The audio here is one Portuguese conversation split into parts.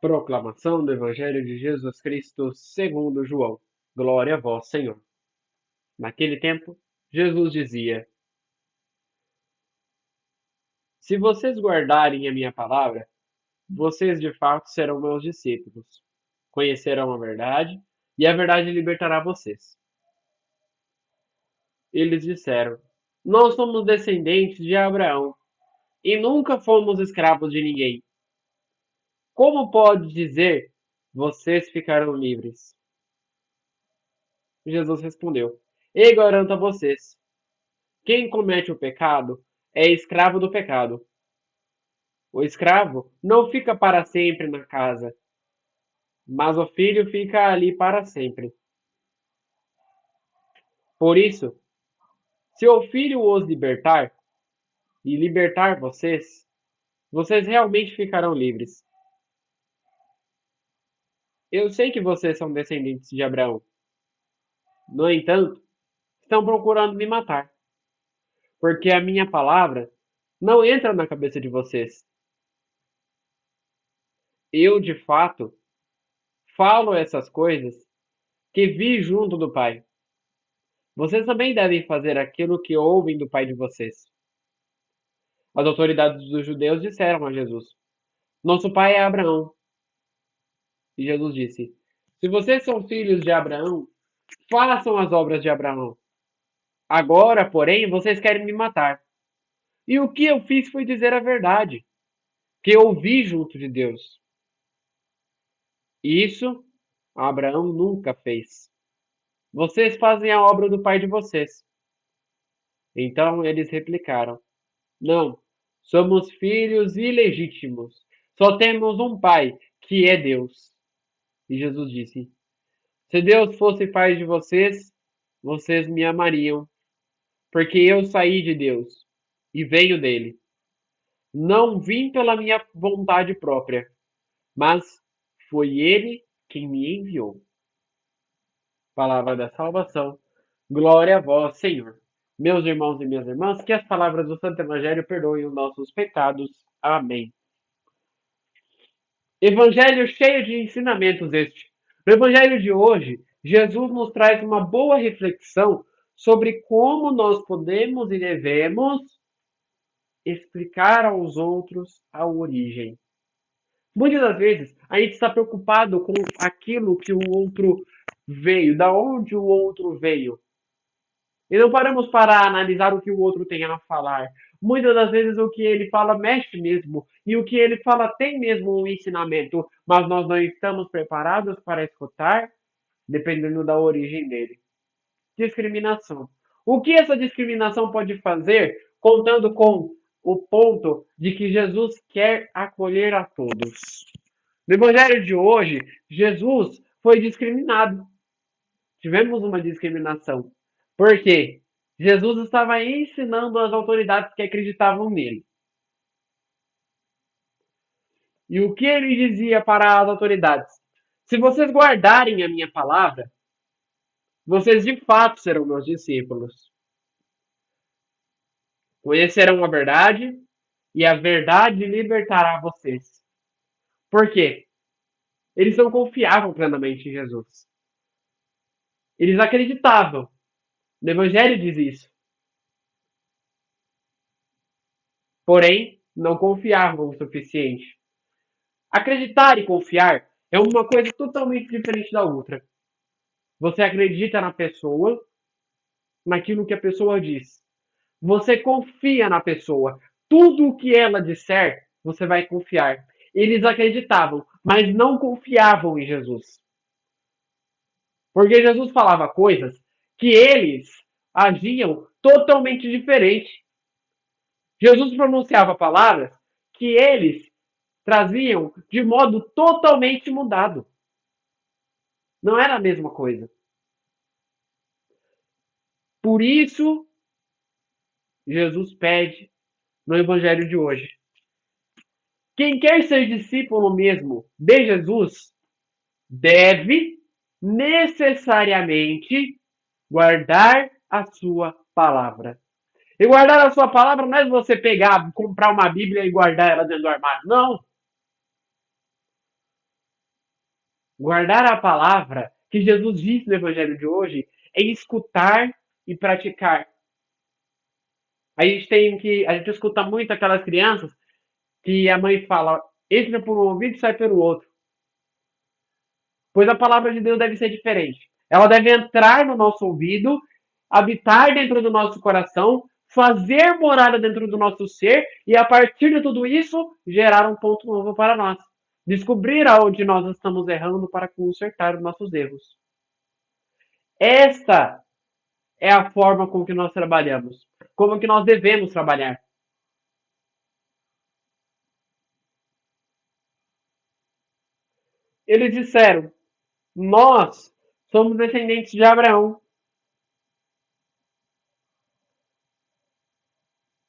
Proclamação do Evangelho de Jesus Cristo segundo João. Glória a vós, Senhor. Naquele tempo, Jesus dizia: Se vocês guardarem a minha palavra, vocês de fato serão meus discípulos. Conhecerão a verdade, e a verdade libertará vocês. Eles disseram: Nós somos descendentes de Abraão e nunca fomos escravos de ninguém. Como pode dizer: Vocês ficarão livres? Jesus respondeu: Eu garanto a vocês. Quem comete o pecado é escravo do pecado. O escravo não fica para sempre na casa, mas o filho fica ali para sempre. Por isso, se o filho os libertar e libertar vocês, vocês realmente ficarão livres. Eu sei que vocês são descendentes de Abraão. No entanto, estão procurando me matar, porque a minha palavra não entra na cabeça de vocês. Eu, de fato, falo essas coisas que vi junto do Pai. Vocês também devem fazer aquilo que ouvem do pai de vocês. As autoridades dos judeus disseram a Jesus: Nosso pai é Abraão. E Jesus disse: Se vocês são filhos de Abraão, façam as obras de Abraão. Agora, porém, vocês querem me matar. E o que eu fiz foi dizer a verdade, que eu ouvi junto de Deus. Isso Abraão nunca fez. Vocês fazem a obra do pai de vocês. Então eles replicaram: Não, somos filhos ilegítimos. Só temos um pai, que é Deus. E Jesus disse: Se Deus fosse pai de vocês, vocês me amariam, porque eu saí de Deus e venho dele. Não vim pela minha vontade própria, mas foi ele quem me enviou. Palavra da salvação. Glória a vós, Senhor. Meus irmãos e minhas irmãs, que as palavras do Santo Evangelho perdoem os nossos pecados. Amém. Evangelho cheio de ensinamentos este. No Evangelho de hoje, Jesus nos traz uma boa reflexão sobre como nós podemos e devemos explicar aos outros a origem. Muitas das vezes, a gente está preocupado com aquilo que o outro veio, da onde o outro veio. E não paramos para analisar o que o outro tem a falar. Muitas das vezes o que ele fala mexe mesmo, e o que ele fala tem mesmo um ensinamento, mas nós não estamos preparados para escutar, dependendo da origem dele. Discriminação. O que essa discriminação pode fazer, contando com o ponto de que Jesus quer acolher a todos? No Evangelho de hoje, Jesus foi discriminado. Tivemos uma discriminação. Por quê? Jesus estava ensinando as autoridades que acreditavam nele. E o que ele dizia para as autoridades? Se vocês guardarem a minha palavra, vocês de fato serão meus discípulos. Conhecerão a verdade e a verdade libertará vocês. Por quê? Eles não confiavam plenamente em Jesus. Eles acreditavam. O Evangelho diz isso. Porém, não confiavam o suficiente. Acreditar e confiar é uma coisa totalmente diferente da outra. Você acredita na pessoa, naquilo que a pessoa diz. Você confia na pessoa. Tudo o que ela disser, você vai confiar. Eles acreditavam, mas não confiavam em Jesus. Porque Jesus falava coisas que eles agiam totalmente diferente. Jesus pronunciava palavras que eles traziam de modo totalmente mudado. Não era a mesma coisa. Por isso, Jesus pede no Evangelho de hoje: quem quer ser discípulo mesmo de Jesus deve necessariamente guardar a sua palavra. E guardar a sua palavra não é você pegar, comprar uma Bíblia e guardar ela dentro do armário. Não. Guardar a palavra que Jesus disse no Evangelho de hoje é escutar e praticar. A gente escuta muito aquelas crianças que a mãe fala, entra por um ouvido e sai pelo outro. Pois a palavra de Deus deve ser diferente. Ela deve entrar no nosso ouvido, habitar dentro do nosso coração, fazer morada dentro do nosso ser e, a partir de tudo isso, gerar um ponto novo para nós. Descobrir aonde nós estamos errando para consertar os nossos erros. Esta é a forma com que nós trabalhamos. Como que nós devemos trabalhar. Eles disseram, nós somos descendentes de Abraão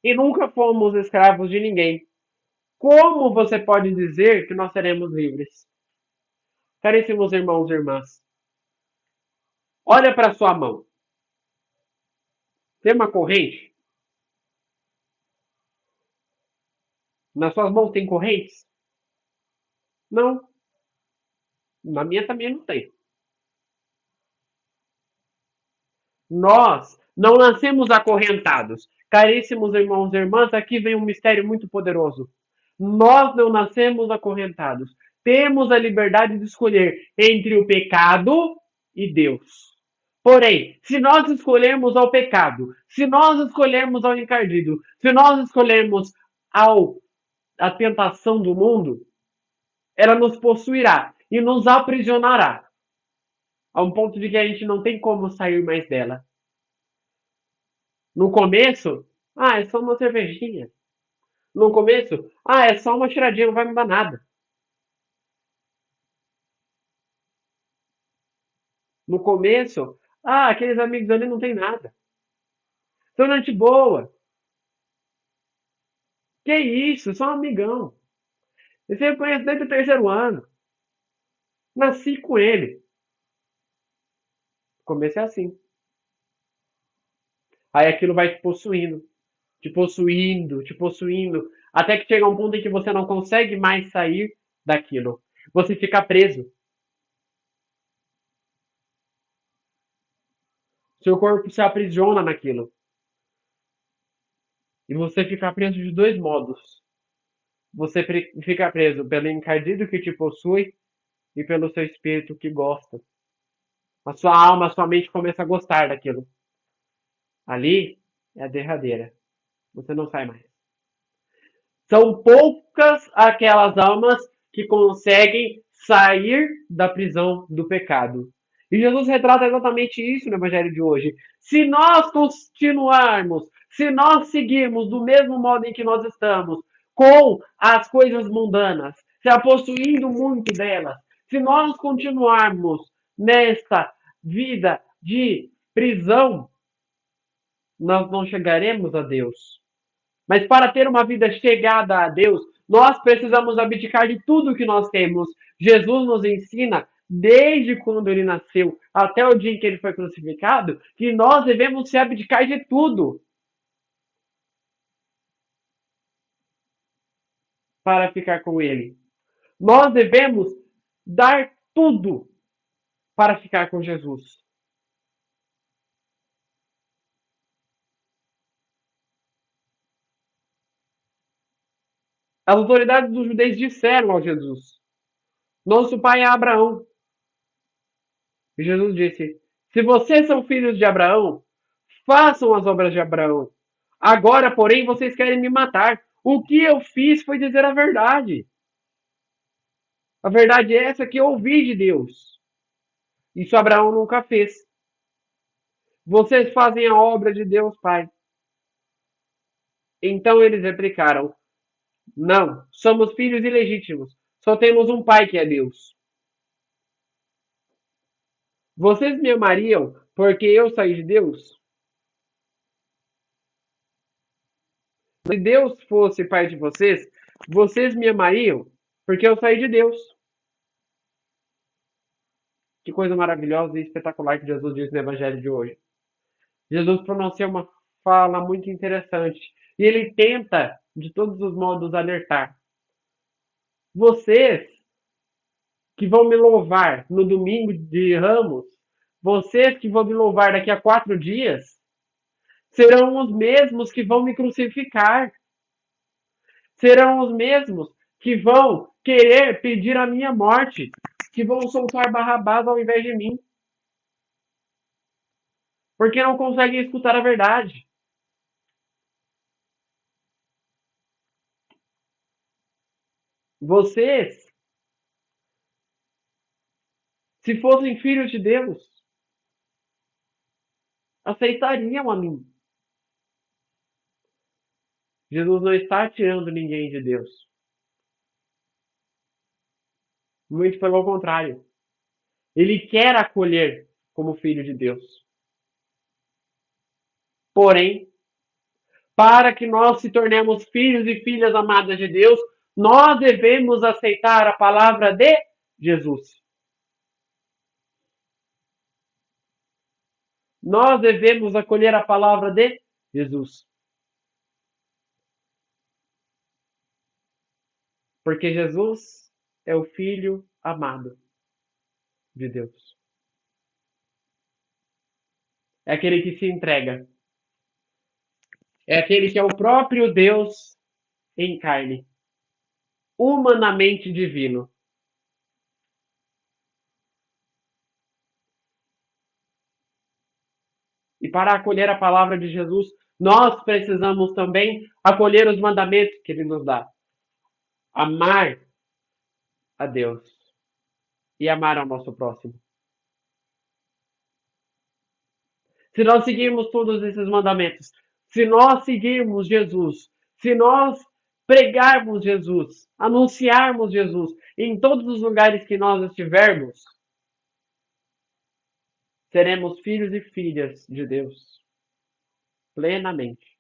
e nunca fomos escravos de ninguém. Como você pode dizer que nós seremos livres? Caríssimos irmãos e irmãs, olha para sua mão. Tem uma corrente? Nas suas mãos tem correntes? Não. Na minha também não tem. Nós não nascemos acorrentados. Caríssimos irmãos e irmãs, aqui vem um mistério muito poderoso. Nós não nascemos acorrentados. Temos a liberdade de escolher entre o pecado e Deus. Porém, se nós escolhermos ao pecado, se nós escolhermos ao encardido, se nós escolhermos ao a tentação do mundo, ela nos possuirá e nos aprisionará, a um ponto de que a gente não tem como sair mais dela. No começo, é só uma cervejinha. No começo, é só uma tiradinha, não vai me dar nada. No começo, aqueles amigos ali não tem nada. São gente boa. Que isso, só um amigão. Esse eu conheço desde o terceiro ano. Nasci com ele. No começo é assim. Aí aquilo vai te possuindo, te possuindo, te possuindo, até que chega um ponto em que você não consegue mais sair daquilo. Você fica preso. Seu corpo se aprisiona naquilo. E você fica preso de dois modos. Você fica preso pelo encardido que te possui e pelo seu espírito que gosta. A sua alma, a sua mente começa a gostar daquilo. Ali é a derradeira. Você não sai mais. São poucas aquelas almas que conseguem sair da prisão do pecado. E Jesus retrata exatamente isso no Evangelho de hoje. Se nós continuarmos, se nós seguirmos do mesmo modo em que nós estamos, com as coisas mundanas, se apossuindo muito delas, se nós continuarmos nesta vida de prisão, nós não chegaremos a Deus. Mas para ter uma vida chegada a Deus, nós precisamos abdicar de tudo que nós temos. Jesus nos ensina, desde quando ele nasceu até o dia em que ele foi crucificado, que nós devemos se abdicar de tudo para ficar com ele. Nós devemos dar tudo para ficar com Jesus. As autoridades dos judeus disseram ao Jesus: Nosso pai é Abraão. E Jesus disse: Se vocês são filhos de Abraão, façam as obras de Abraão. Agora, porém, vocês querem me matar. O que eu fiz foi dizer a verdade. A verdade é essa que eu ouvi de Deus. Isso Abraão nunca fez. Vocês fazem a obra de Deus, Pai. Então eles replicaram: Não, somos filhos ilegítimos. Só temos um pai que é Deus. Vocês me amariam porque eu saí de Deus? Se Deus fosse pai de vocês, vocês me amariam porque eu saí de Deus. Que coisa maravilhosa e espetacular que Jesus diz no Evangelho de hoje. Jesus pronuncia uma fala muito interessante e ele tenta, de todos os modos, alertar. Vocês que vão me louvar no domingo de Ramos, vocês que vão me louvar daqui a 4 dias, serão os mesmos que vão me crucificar. Serão os mesmos que vão querer pedir a minha morte, que vão soltar Barrabás ao invés de mim, porque não conseguem escutar a verdade. Vocês, se fossem filhos de Deus, aceitariam a mim. Jesus não está tirando ninguém de Deus. Muito pelo contrário. Ele quer acolher como filho de Deus. Porém, para que nós se tornemos filhos e filhas amadas de Deus, nós devemos aceitar a palavra de Jesus. Nós devemos acolher a palavra de Jesus. Porque Jesus é o Filho amado de Deus. É aquele que se entrega. É aquele que é o próprio Deus em carne. Humanamente divino. E para acolher a palavra de Jesus, nós precisamos também acolher os mandamentos que ele nos dá. Amar a Deus e amar ao nosso próximo. Se nós seguirmos todos esses mandamentos, se nós seguirmos Jesus, se nós pregarmos Jesus, anunciarmos Jesus em todos os lugares que nós estivermos, seremos filhos e filhas de Deus plenamente.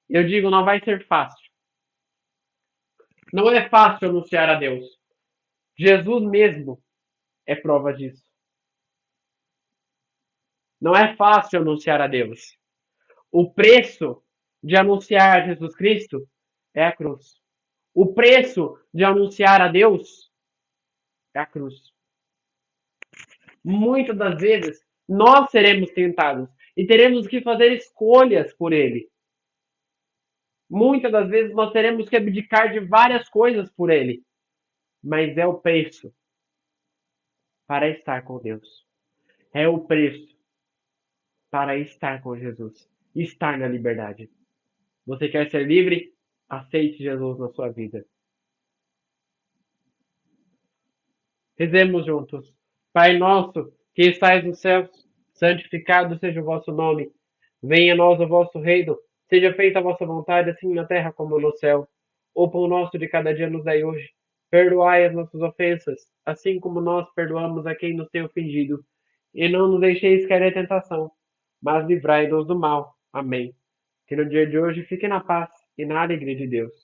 Eu digo, não vai ser fácil. Não é fácil anunciar a Deus. Jesus mesmo é prova disso. Não é fácil anunciar a Deus. O preço de anunciar Jesus Cristo é a cruz. O preço de anunciar a Deus é a cruz. Muitas das vezes nós seremos tentados e teremos que fazer escolhas por Ele. Muitas das vezes nós teremos que abdicar de várias coisas por Ele. Mas é o preço para estar com Deus. É o preço para estar com Jesus. Estar na liberdade. Você quer ser livre? Aceite Jesus na sua vida. Rezemos juntos. Pai nosso, que estais nos céus, santificado seja o vosso nome. Venha a nós o vosso reino. Seja feita a vossa vontade, assim na terra como no céu. O pão nosso de cada dia nos dai hoje. Perdoai as nossas ofensas, assim como nós perdoamos a quem nos tem ofendido. E não nos deixeis cair em tentação, mas livrai-nos do mal. Amém. Que no dia de hoje fique na paz e na alegria de Deus.